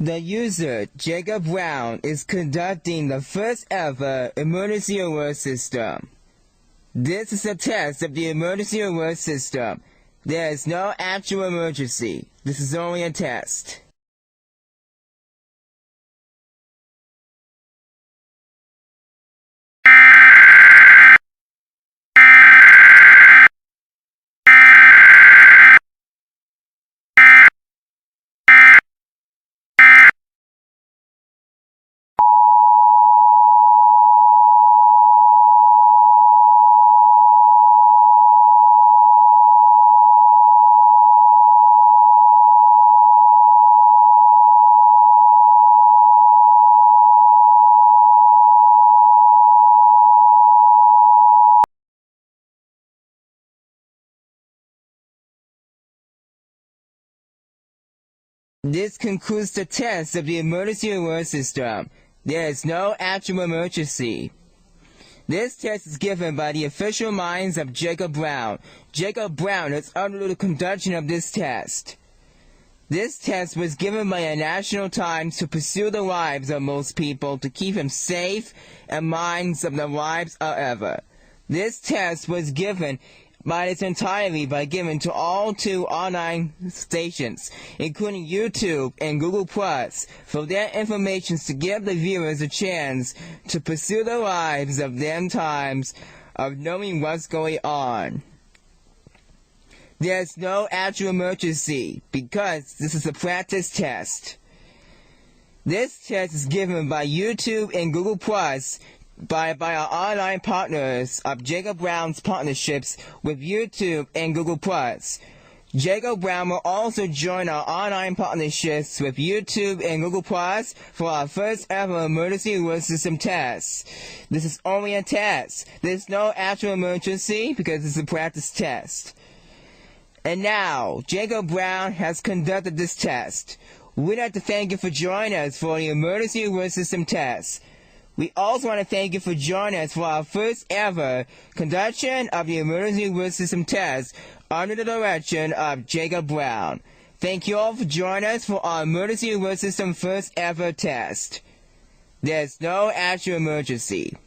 The user, Jacob Brown, is conducting the first ever emergency alert system. This is a test of the emergency alert system. There is no actual emergency. This is only a test. This concludes the test of the emergency alert system. There is no actual emergency. This test is given by the official minds of Jacob Brown. Jacob Brown is under the conduction of this test. This test was given by the National Times to pursue the lives of most people, to keep them safe and minds of their lives forever. This test was given to all 2 online stations, including YouTube and Google+, for their information to give the viewers a chance to pursue the lives of them times of knowing what's going on. There's no actual emergency because this is a practice test. This test is given by YouTube and Google+, by our online partners of Jacob Brown's partnerships with YouTube and Google+. Jacob Brown will also join our online partnerships with YouTube and Google+, for our first ever emergency alert system test. This is only a test. There's no actual emergency because it's a practice test. And now, Jacob Brown has conducted this test. We'd like to thank you for joining us for the emergency alert system test. We also want to thank you for joining us for our first ever conduction of the emergency alert system test under the direction of Jacob Brown. Thank you all for joining us for our emergency alert system first ever test. There's no actual emergency.